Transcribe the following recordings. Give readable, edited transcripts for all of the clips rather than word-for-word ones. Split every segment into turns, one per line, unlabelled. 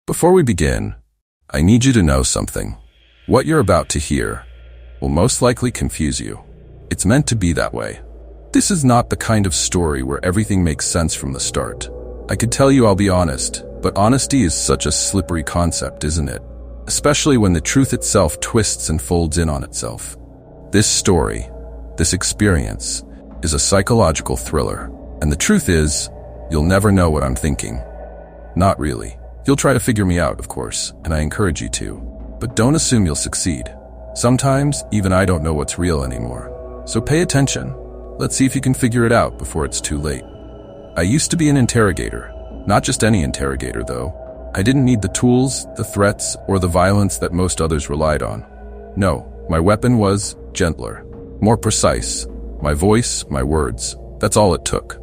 Before we begin, I need you to know something. What you're about to hear will most likely confuse you. It's meant to be that way. This is not the kind of story where everything makes sense from the start. I could tell you I'll be honest, but honesty is such a slippery concept, isn't it? Especially when the truth itself twists and folds in on itself. This story, this experience, is a psychological thriller. And the truth is, you'll never know what I'm thinking. Not really. You'll try to figure me out, of course, and I encourage you to. But don't assume you'll succeed. Sometimes, even I don't know what's real anymore. So pay attention. Let's see if you can figure it out before it's too late. I used to be an interrogator. Not just any interrogator, though. I didn't need the tools, the threats, or the violence that most others relied on. No, my weapon was gentler, more precise. My voice, my words, that's all it took.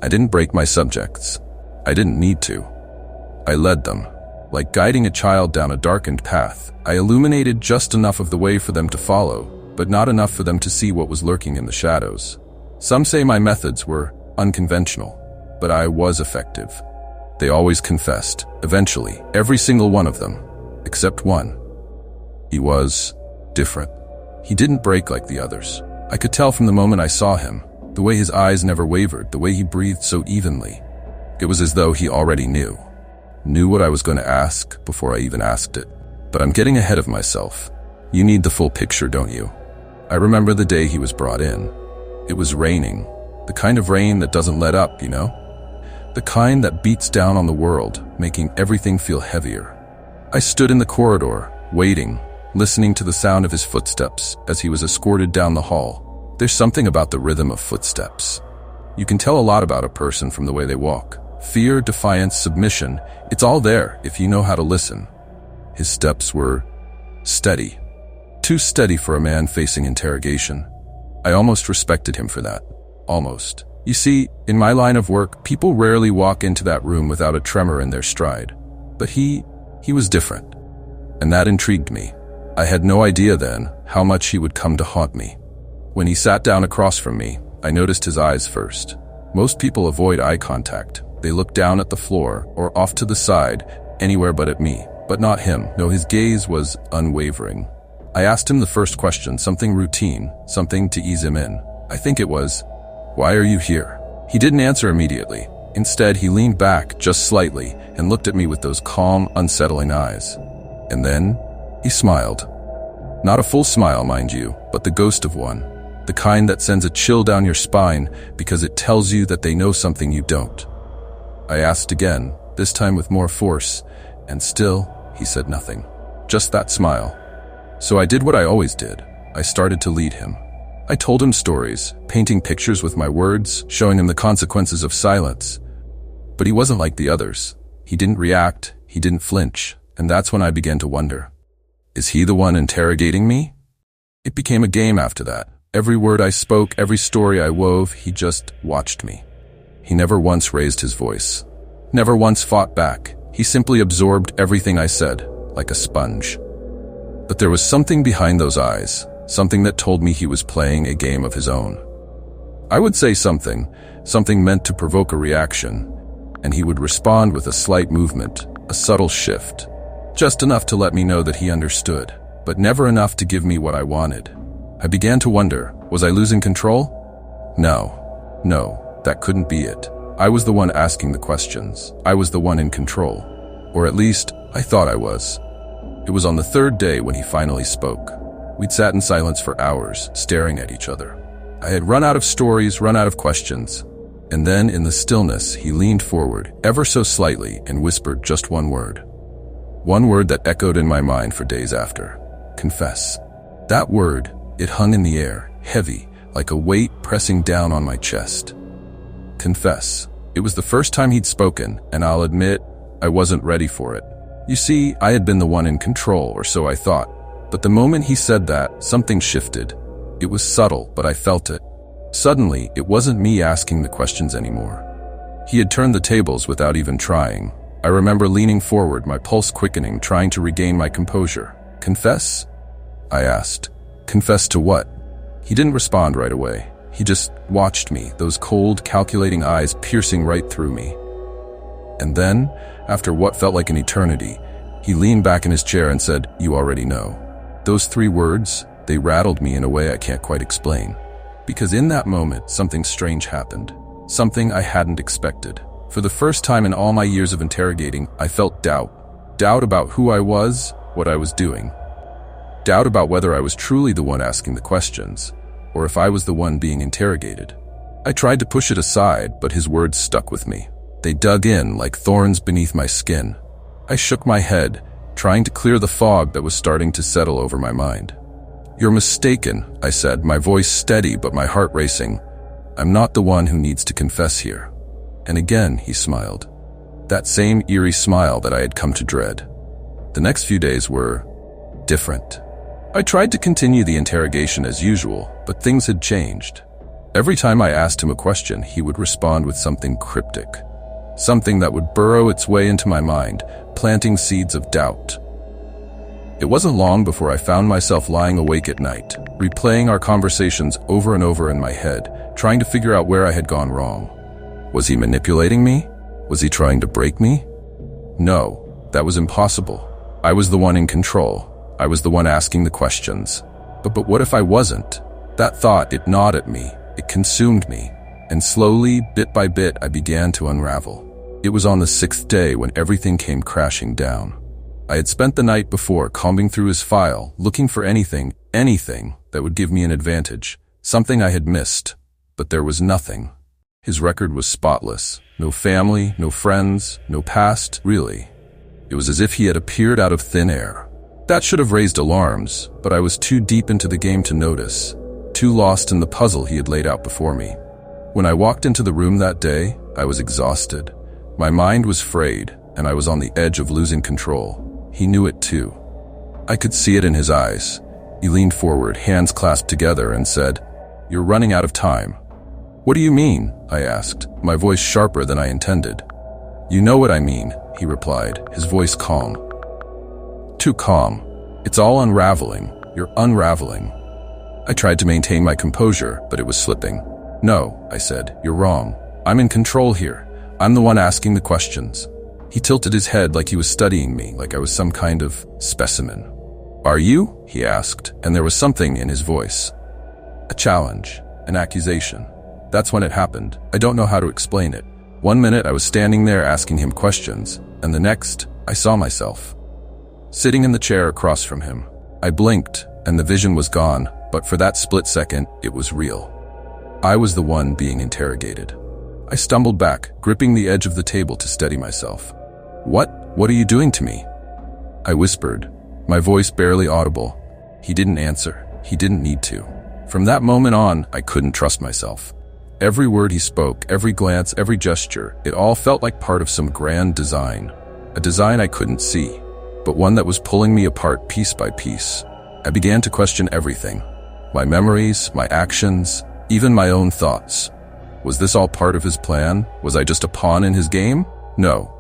I didn't break my subjects. I didn't need to. I led them. Like guiding a child down a darkened path, I illuminated just enough of the way for them to follow, but not enough for them to see what was lurking in the shadows. Some say my methods were unconventional, but I was effective. They always confessed, eventually, every single one of them, except one. He was different. He didn't break like the others. I could tell from the moment I saw him, the way his eyes never wavered, the way he breathed so evenly. It was as though he already knew what I was going to ask before I even asked it. But I'm getting ahead of myself. You need the full picture, don't you? I remember the day he was brought in. It was raining. The kind of rain that doesn't let up, you know? The kind that beats down on the world, making everything feel heavier. I stood in the corridor, waiting, listening to the sound of his footsteps as he was escorted down the hall. There's something about the rhythm of footsteps. You can tell a lot about a person from the way they walk. Fear, defiance, submission, it's all there if you know how to listen. His steps were steady. Too steady for a man facing interrogation. I almost respected him for that. Almost. You see, in my line of work, people rarely walk into that room without a tremor in their stride. But he was different. And that intrigued me. I had no idea then how much he would come to haunt me. When he sat down across from me, I noticed his eyes first. Most people avoid eye contact. They look down at the floor or off to the side, anywhere but at me. But not him. No, his gaze was unwavering. I asked him the first question, something routine, something to ease him in. I think it was, "Why are you here?" He didn't answer immediately. Instead, he leaned back just slightly and looked at me with those calm, unsettling eyes. And then, he smiled. Not a full smile, mind you, but the ghost of one. The kind that sends a chill down your spine because it tells you that they know something you don't. I asked again, this time with more force, and still, he said nothing. Just that smile. So I did what I always did. I started to lead him. I told him stories, painting pictures with my words, showing him the consequences of silence. But he wasn't like the others. He didn't react, he didn't flinch, and that's when I began to wonder. Is he the one interrogating me? It became a game after that. Every word I spoke, every story I wove, he just watched me. He never once raised his voice. Never once fought back. He simply absorbed everything I said, like a sponge. But there was something behind those eyes, something that told me he was playing a game of his own. I would say something meant to provoke a reaction, and he would respond with a slight movement, a subtle shift. Just enough to let me know that he understood, but never enough to give me what I wanted. I began to wonder, was I losing control? No, that couldn't be it. I was the one asking the questions. I was the one in control. Or at least, I thought I was. It was on the third day when he finally spoke. We'd sat in silence for hours, staring at each other. I had run out of stories, run out of questions. And then, in the stillness, he leaned forward, ever so slightly, and whispered just one word. One word that echoed in my mind for days after. Confess. That word, it hung in the air, heavy, like a weight pressing down on my chest. Confess. It was the first time he'd spoken, and I'll admit, I wasn't ready for it. You see, I had been the one in control, or so I thought. But the moment he said that, something shifted. It was subtle, but I felt it. Suddenly, it wasn't me asking the questions anymore. He had turned the tables without even trying. I remember leaning forward, my pulse quickening, trying to regain my composure. Confess? I asked. Confess to what? He didn't respond right away. He just watched me, those cold, calculating eyes piercing right through me. And then, after what felt like an eternity, He leaned back in his chair and said, "You already know." Those 3 words, they rattled me in a way I can't quite explain. Because in that moment, something strange happened. Something I hadn't expected. For the first time in all my years of interrogating, I felt doubt. Doubt about who I was, what I was doing. Doubt about whether I was truly the one asking the questions, or if I was the one being interrogated. I tried to push it aside, but his words stuck with me. They dug in like thorns beneath my skin. I shook my head, trying to clear the fog that was starting to settle over my mind. "You're mistaken," I said, my voice steady but my heart racing. "I'm not the one who needs to confess here." And again, he smiled. That same eerie smile that I had come to dread. The next few days were different. I tried to continue the interrogation as usual, but things had changed. Every time I asked him a question, he would respond with something cryptic. Something that would burrow its way into my mind, planting seeds of doubt. It wasn't long before I found myself lying awake at night, replaying our conversations over and over in my head, trying to figure out where I had gone wrong. Was he manipulating me? Was he trying to break me? No, that was impossible. I was the one in control. I was the one asking the questions. But what if I wasn't? That thought, it gnawed at me. It consumed me. And slowly, bit by bit, I began to unravel. It was on the 6th day when everything came crashing down. I had spent the night before combing through his file, looking for anything that would give me an advantage, something I had missed. But there was nothing. His record was spotless. No family, no friends, no past, really. It was as if he had appeared out of thin air. That should have raised alarms, but I was too deep into the game to notice, too lost in the puzzle he had laid out before me. When I walked into the room that day, I was exhausted. My mind was frayed, and I was on the edge of losing control. He knew it too. I could see it in his eyes. He leaned forward, hands clasped together, and said, "You're running out of time." "What do you mean?" I asked, my voice sharper than I intended. "You know what I mean," he replied, his voice calm. Too calm. "It's all unraveling. You're unraveling." I tried to maintain my composure, but it was slipping. "No," I said, "you're wrong. I'm in control here. I'm the one asking the questions." He tilted his head like he was studying me, like I was some kind of specimen. "Are you?" he asked, and there was something in his voice. A challenge, an accusation. That's when it happened. I don't know how to explain it. One minute I was standing there asking him questions, and the next, I saw myself sitting in the chair across from him. I blinked, and the vision was gone, but for that split second, it was real. I was the one being interrogated. I stumbled back, gripping the edge of the table to steady myself. What are you doing to me?" I whispered, my voice barely audible. He didn't answer. He didn't need to. From that moment on, I couldn't trust myself. Every word he spoke, every glance, every gesture, it all felt like part of some grand design. A design I couldn't see, but one that was pulling me apart piece by piece. I began to question everything. My memories, my actions, even my own thoughts. Was this all part of his plan? Was I just a pawn in his game? No,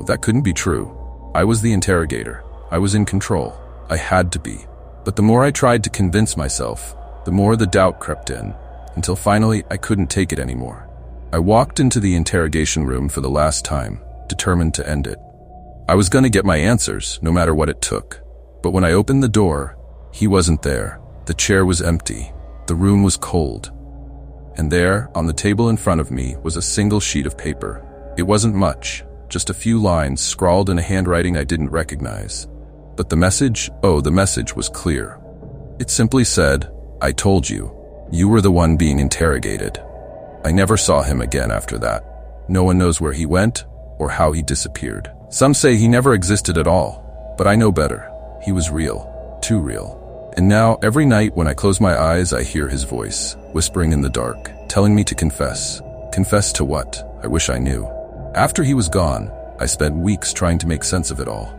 that couldn't be true. I was the interrogator. I was in control. I had to be. But the more I tried to convince myself, the more the doubt crept in, until finally I couldn't take it anymore. I walked into the interrogation room for the last time, determined to end it. I was going to get my answers, no matter what it took. But when I opened the door, he wasn't there. The chair was empty. The room was cold. And there, on the table in front of me, was a single sheet of paper. It wasn't much, just a few lines scrawled in a handwriting I didn't recognize. But the message was clear. It simply said, "I told you. You were the one being interrogated." I never saw him again after that. No one knows where he went or how he disappeared. Some say he never existed at all, but I know better. He was real, too real. And now, every night when I close my eyes, I hear his voice, whispering in the dark, telling me to confess. Confess to what? I wish I knew. After he was gone, I spent weeks trying to make sense of it all.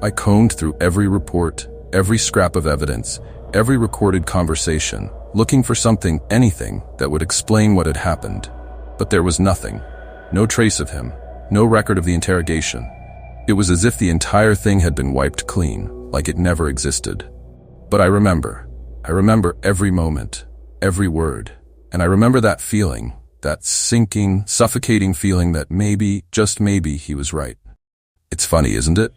I combed through every report, every scrap of evidence, every recorded conversation, looking for something, anything, that would explain what had happened. But there was nothing. No trace of him. No record of the interrogation. It was as if the entire thing had been wiped clean, like it never existed. But I remember every moment, every word, and I remember that feeling, that sinking, suffocating feeling that maybe, just maybe, he was right. It's funny, isn't it?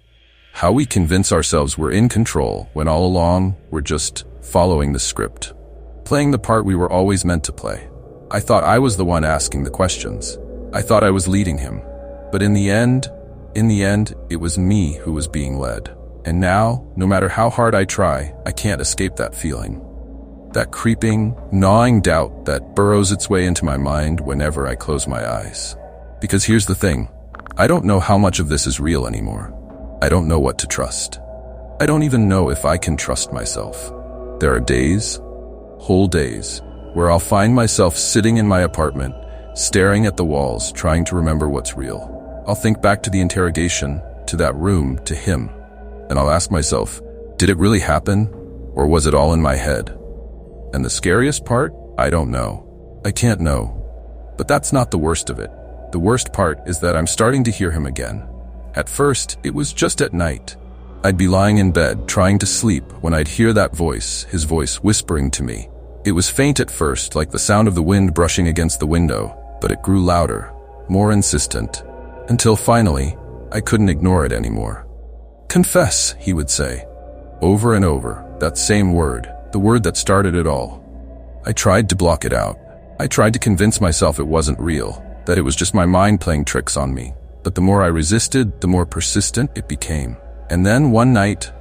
How we convince ourselves we're in control when all along we're just following the script, playing the part we were always meant to play. I thought I was the one asking the questions. I thought I was leading him. But in the end, it was me who was being led. And now, no matter how hard I try, I can't escape that feeling. That creeping, gnawing doubt that burrows its way into my mind whenever I close my eyes. Because here's the thing, I don't know how much of this is real anymore. I don't know what to trust. I don't even know if I can trust myself. There are days, whole days, where I'll find myself sitting in my apartment, staring at the walls, trying to remember what's real. I'll think back to the interrogation, to that room, to him, and I'll ask myself, did it really happen, or was it all in my head? And the scariest part? I don't know. I can't know. But that's not the worst of it. The worst part is that I'm starting to hear him again. At first, it was just at night. I'd be lying in bed, trying to sleep, when I'd hear that voice, his voice whispering to me. It was faint at first, like the sound of the wind brushing against the window, but it grew louder, more insistent, until finally, I couldn't ignore it anymore. "Confess," he would say. Over and over, that same word, the word that started it all. I tried to block it out. I tried to convince myself it wasn't real, that it was just my mind playing tricks on me. But the more I resisted, the more persistent it became. And then one night,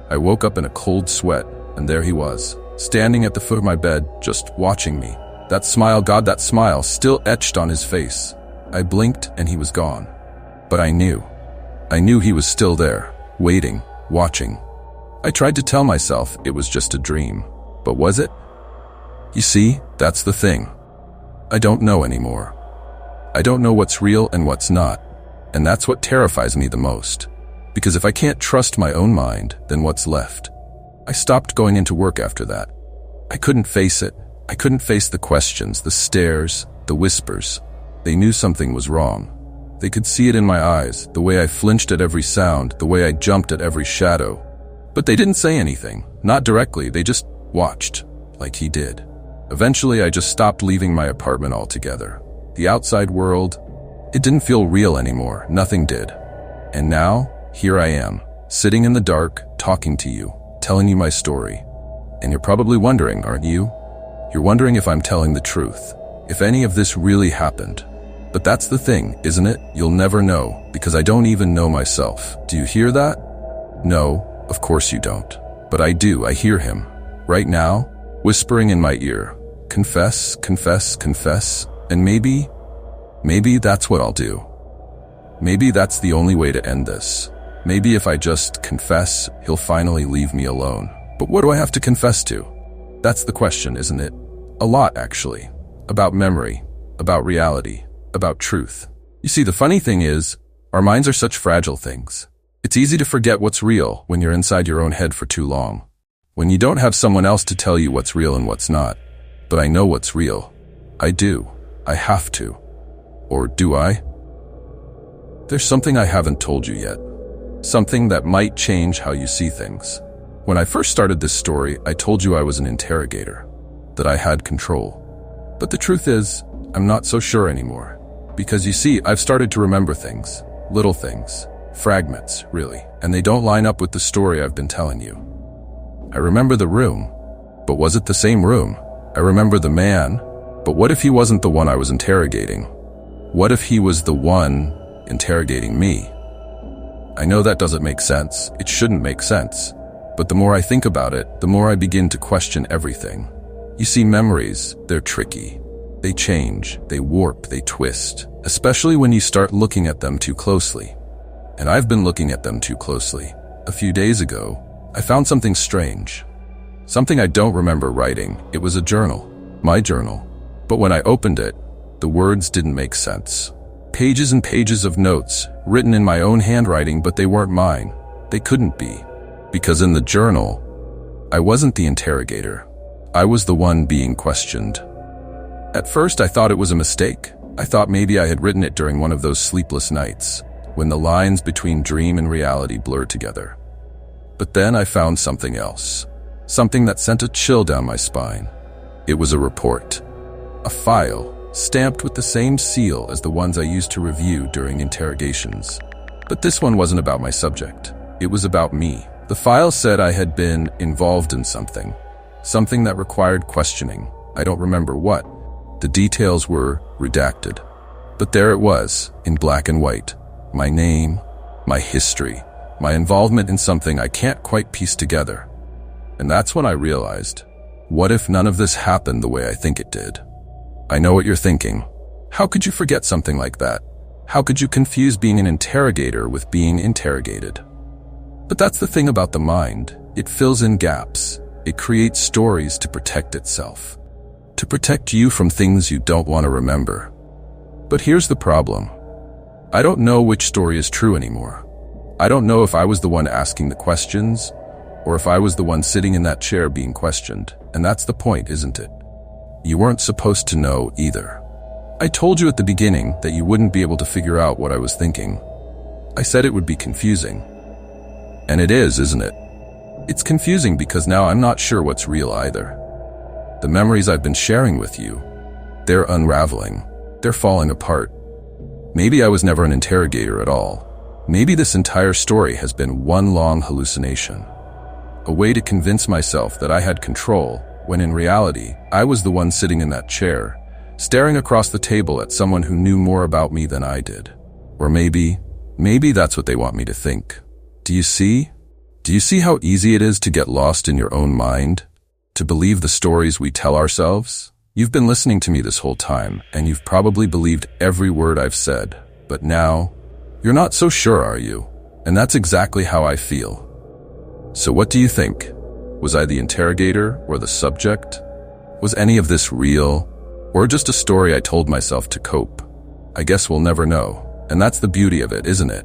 I woke up in a cold sweat, and there he was, standing at the foot of my bed, just watching me. That smile, God, that smile, still etched on his face. I blinked and he was gone. But I knew he was still there, waiting, watching. I tried to tell myself it was just a dream. But was it? You see, that's the thing. I don't know anymore. I don't know what's real and what's not. And that's what terrifies me the most. Because if I can't trust my own mind, then what's left? I stopped going into work after that. I couldn't face it. I couldn't face the questions, the stares, the whispers. They knew something was wrong. They could see it in my eyes, the way I flinched at every sound, the way I jumped at every shadow. But they didn't say anything, not directly, they just watched, like he did. Eventually, I just stopped leaving my apartment altogether. The outside world, it didn't feel real anymore, nothing did. And now, here I am, sitting in the dark, talking to you, telling you my story. And you're probably wondering, aren't you? You're wondering if I'm telling the truth, if any of this really happened. But that's the thing, isn't it? You'll never know, because I don't even know myself. Do you hear that? No, of course you don't. But I do, I hear him. Right now, whispering in my ear, confess, confess, confess, and maybe that's what I'll do. Maybe that's the only way to end this. Maybe if I just confess, he'll finally leave me alone. But what do I have to confess to? That's the question, isn't it? A lot, actually. About memory, about reality, about truth. You see, the funny thing is, our minds are such fragile things. It's easy to forget what's real when you're inside your own head for too long. When you don't have someone else to tell you what's real and what's not. But I know what's real. I do. I have to. Or do I? There's something I haven't told you yet. Something that might change how you see things. When I first started this story, I told you I was an interrogator, that I had control. But the truth is, I'm not so sure anymore. Because you see, I've started to remember things, little things, fragments, really, and they don't line up with the story I've been telling you. I remember the room, but was it the same room? I remember the man, but what if he wasn't the one I was interrogating? What if he was the one interrogating me? I know that doesn't make sense. It shouldn't make sense. But the more I think about it, the more I begin to question everything. You see, memories, they're tricky. They change, they warp, they twist, especially when you start looking at them too closely. And I've been looking at them too closely. A few days ago, I found something strange. Something I don't remember writing. It was a journal, my journal. But when I opened it, the words didn't make sense. Pages and pages of notes, written in my own handwriting, but they weren't mine. They couldn't be. Because in the journal, I wasn't the interrogator. I was the one being questioned. At first, I thought it was a mistake. I thought maybe I had written it during one of those sleepless nights, when the lines between dream and reality blurred together. But then I found something else. Something that sent a chill down my spine. It was a report. A file, stamped with the same seal as the ones I used to review during interrogations. But this one wasn't about my subject. It was about me. The file said I had been involved in something that required questioning. I don't remember what. The details were redacted. But there it was, in black and white. My name, my history, my involvement in something I can't quite piece together. And that's when I realized, what if none of this happened the way I think it did? I know what you're thinking. How could you forget something like that? How could you confuse being an interrogator with being interrogated? But that's the thing about the mind. It fills in gaps. It creates stories to protect itself. To protect you from things you don't want to remember. But here's the problem. I don't know which story is true anymore. I don't know if I was the one asking the questions, or if I was the one sitting in that chair being questioned. And that's the point, isn't it? You weren't supposed to know either. I told you at the beginning that you wouldn't be able to figure out what I was thinking. I said it would be confusing. And it is, isn't it? It's confusing because now I'm not sure what's real either. The memories I've been sharing with you, they're unraveling. They're falling apart. Maybe I was never an interrogator at all. Maybe this entire story has been one long hallucination. A way to convince myself that I had control, when in reality, I was the one sitting in that chair, staring across the table at someone who knew more about me than I did. Or maybe that's what they want me to think. Do you see? Do you see how easy it is to get lost in your own mind? To believe the stories we tell ourselves? You've been listening to me this whole time, and you've probably believed every word I've said. But now, you're not so sure, are you? And that's exactly how I feel. So what do you think? Was I the interrogator or the subject? Was any of this real? Or just a story I told myself to cope? I guess we'll never know. And that's the beauty of it, isn't it?